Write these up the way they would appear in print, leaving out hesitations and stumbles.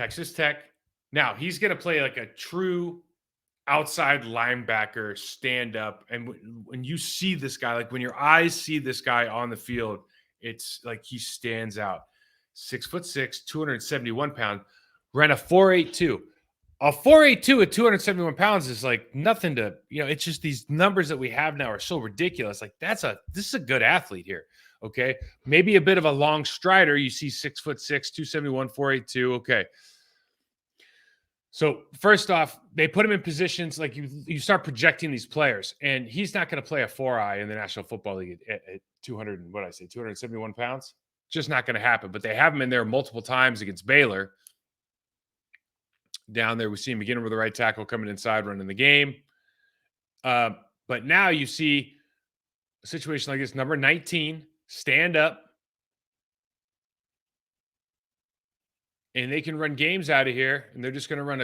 Texas Tech. Now, he's going to play like a true outside linebacker stand up. And when you see this guy, like when your eyes see this guy on the field, it's like he stands out. 6'6", 271 pounds, ran a 4.82. A 4.82 at 271 pounds is like nothing to, it's just these numbers that we have now are so ridiculous. Like this is a good athlete here. Okay. Maybe a bit of a long strider. You see 6'6", 271, 4.82. Okay. So first off, they put him in positions like you start projecting these players, and he's not going to play a 4-eye in the National Football League at 271 pounds. Just not going to happen. But they have him in there multiple times against Baylor. Down there, we see him beginning with the right tackle, coming inside, running the game. But now you see a situation like this. Number 19, stand up. And they can run games out of here, and they're just going to run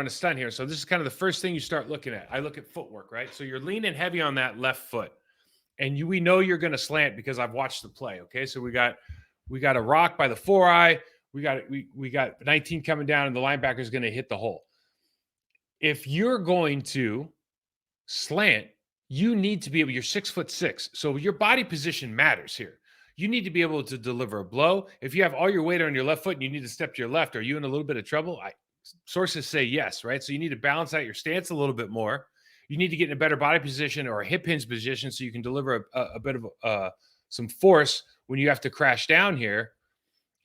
a stunt here. So this is kind of the first thing you start looking at. I look at footwork, right? So you're leaning heavy on that left foot, and we know you're going to slant because I've watched the play. Okay, so we got a rock by the 4-eye. We got 19 coming down, and the linebacker is going to hit the hole. If you're going to slant, you need to be able. You're 6'6", so your body position matters here. You need to be able to deliver a blow. If you have all your weight on your left foot and you need to step to your left, are you in a little bit of trouble? Sources say yes, right? So you need to balance out your stance a little bit more. You need to get in a better body position or a hip hinge position so you can deliver a bit of some force when you have to crash down here.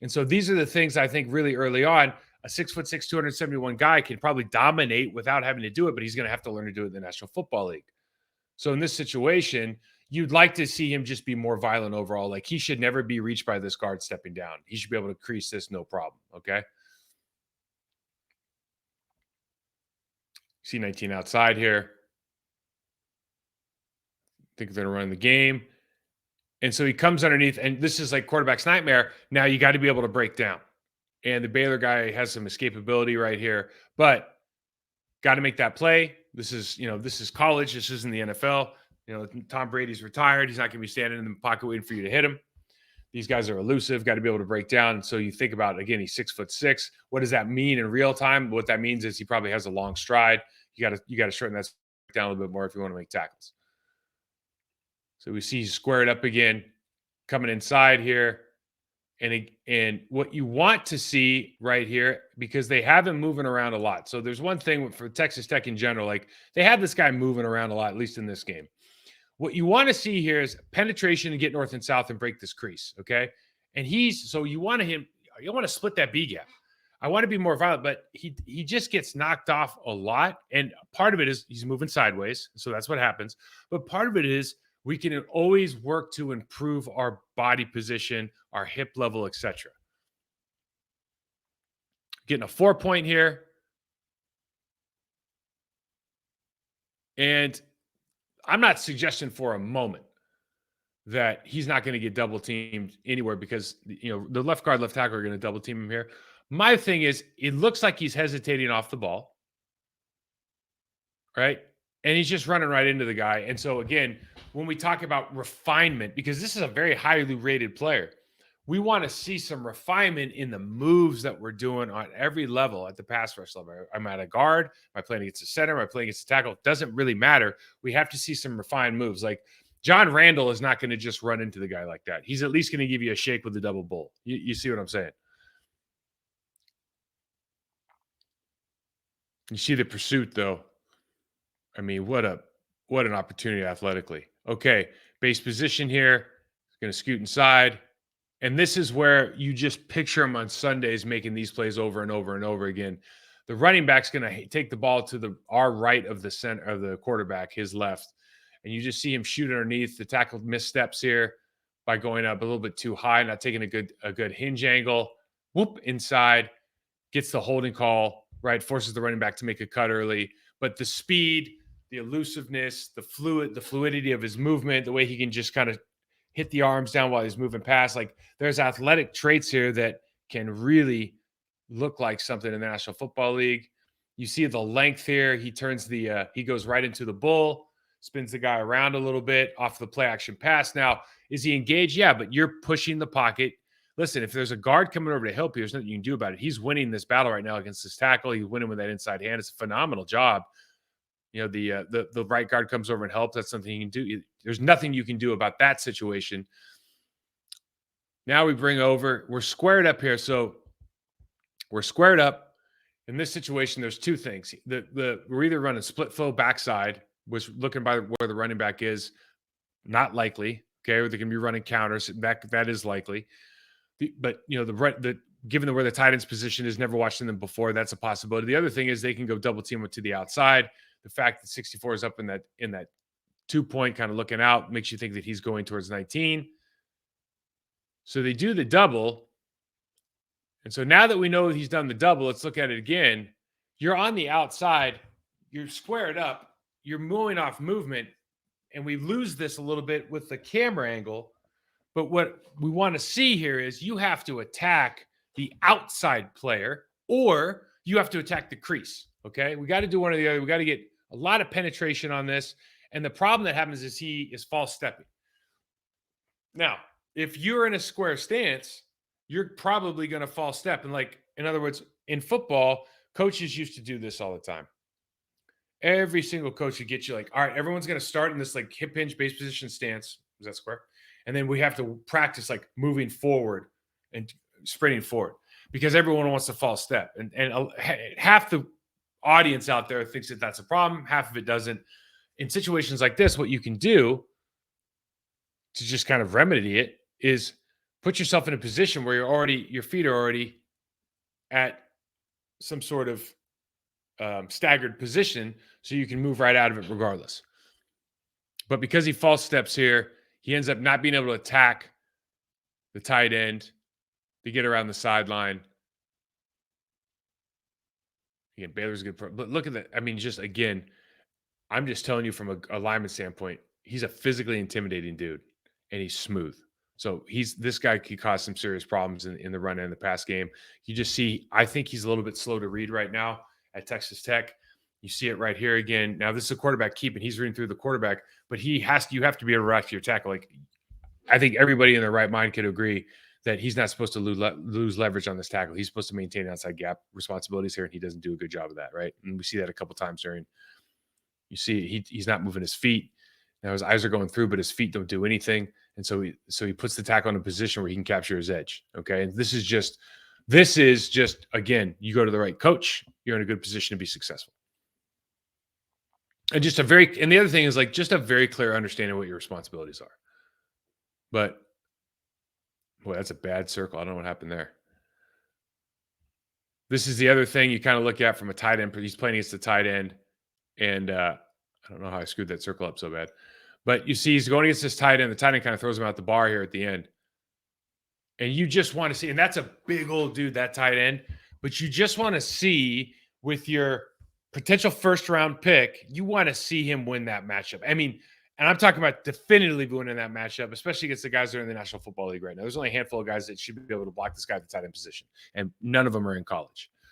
And so these are the things I think really early on, a 6'6", 271 guy can probably dominate without having to do it, but he's going to have to learn to do it in the National Football League. So in this situation, you'd like to see him just be more violent overall. Like he should never be reached by this guard stepping down. He should be able to crease this, no problem. Okay. See 19 outside here. I think they're going to run the game. And so he comes underneath, and this is like quarterback's nightmare. Now you got to be able to break down. And the Baylor guy has some escapability right here, but got to make that play. This is college. This isn't the NFL. Tom Brady's retired. He's not going to be standing in the pocket waiting for you to hit him. These guys are elusive, got to be able to break down. And so you think about, again, he's 6'6". What does that mean in real time? What that means is he probably has a long stride. You got to shorten that down a little bit more if you want to make tackles. So we see he's squared up again, coming inside here. And what you want to see right here, because they have him moving around a lot. So there's one thing for Texas Tech in general, like they have this guy moving around a lot, at least in this game. What you want to see here is penetration and get north and south and break this crease, okay? And you want to split that B gap. I want to be more violent, but he just gets knocked off a lot. And part of it is he's moving sideways, so that's what happens. But part of it is we can always work to improve our body position, our hip level, etc. Getting a 4-point here. And I'm not suggesting for a moment that he's not going to get double teamed anywhere because, the left guard, left tackle are going to double team him here. My thing is, it looks like he's hesitating off the ball, right? And he's just running right into the guy. And so, again, when we talk about refinement, because this is a very highly rated player, we want to see some refinement in the moves that we're doing on every level at the pass rush level. I'm at a guard. Am I playing against a center? Am I playing against a tackle? It doesn't really matter. We have to see some refined moves. Like John Randall is not going to just run into the guy like that. He's at least going to give you a shake with the double bull. You see what I'm saying? You see the pursuit, though. I mean, what an opportunity athletically. Okay, base position here. Going to scoot inside. And this is where you just picture him on Sundays making these plays over and over and over again. The running back's going to take the ball to our right of the center of the quarterback, his left. And you just see him shoot underneath. The tackle missteps here by going up a little bit too high, not taking a good hinge angle. Whoop, inside. Gets the holding call, right? Forces the running back to make a cut early. But the speed, the elusiveness, the fluidity of his movement, the way he can just kind of hit the arms down while he's moving past. Like there's athletic traits here that can really look like something in the National Football League. You see the length here. He goes right into the bull, spins the guy around a little bit off the play action pass. Now, is he engaged? Yeah, but you're pushing the pocket. listen, if there's a guard coming over to help you, there's nothing you can do about it. He's winning this battle right now against this tackle. He's winning with that inside hand. It's a phenomenal job. The right guard comes over and helps. That's something you can do. There's nothing you can do about that situation. Now we bring over, we're squared up here. So we're squared up. In this situation, there's two things. We're either running split flow backside, which looking by where the running back is, not likely. Okay, or they can be running counters. That is likely. But given where the tight end's position is, never watching them before, that's a possibility. The other thing is they can go double team to the outside. The fact that 64 is up in that 2-point kind of looking out makes you think that he's going towards 19. So they do the double. And so now that we know he's done the double, let's look at it again. You're on the outside. You're squared up. You're moving off movement. And we lose this a little bit with the camera angle. But what we want to see here is you have to attack the outside player or you have to attack the crease. Okay. We got to do one or the other. We got to get a lot of penetration on this. And the problem that happens is he is false stepping. Now, if you're in a square stance, you're probably going to false step. And in other words, in football, coaches used to do this all the time. Every single coach would get you all right, everyone's going to start in this hip hinge base position stance. Is that square? And then we have to practice moving forward and sprinting forward because everyone wants to false step. And half the audience out there thinks that that's a problem. Half of it doesn't. In situations like this, what you can do to just kind of remedy it is put yourself in a position where your feet are already at some sort of staggered position so you can move right out of it regardless. But because he false steps here, he ends up not being able to attack the tight end to get around the sideline. Again, Baylor's good. But look at that. I mean, just again, I'm just telling you from a lineman standpoint, he's a physically intimidating dude and he's smooth. So this guy could cause some serious problems in the run and the pass game. You just see, I think he's a little bit slow to read right now at Texas Tech. You see it right here again. Now this is a quarterback keep, and he's reading through the quarterback, but you have to be able to react to your tackle. I think everybody in their right mind could agree that he's not supposed to lose leverage on this tackle. He's supposed to maintain outside gap responsibilities here, and he doesn't do a good job of that, right? And we see that a couple times during. You see, he's not moving his feet. Now his eyes are going through, but his feet don't do anything. And so he puts the tackle in a position where he can capture his edge. Okay. And this is just again, you go to the right coach, you're in a good position to be successful. And and the other thing is just a very clear understanding of what your responsibilities are. But boy, that's a bad circle. I don't know what happened there. This is the other thing you kind of look at from a tight end. He's playing against the tight end. And I don't know how I screwed that circle up so bad. But you see, he's going against this tight end. The tight end kind of throws him out the bar here at the end. And you just want to see, and that's a big old dude, that tight end. But you just want to see with your potential first-round pick, you want to see him win that matchup. I mean, and I'm talking about definitively winning that matchup, especially against the guys that are in the National Football League right now. There's only a handful of guys that should be able to block this guy at the tight end position, and none of them are in college.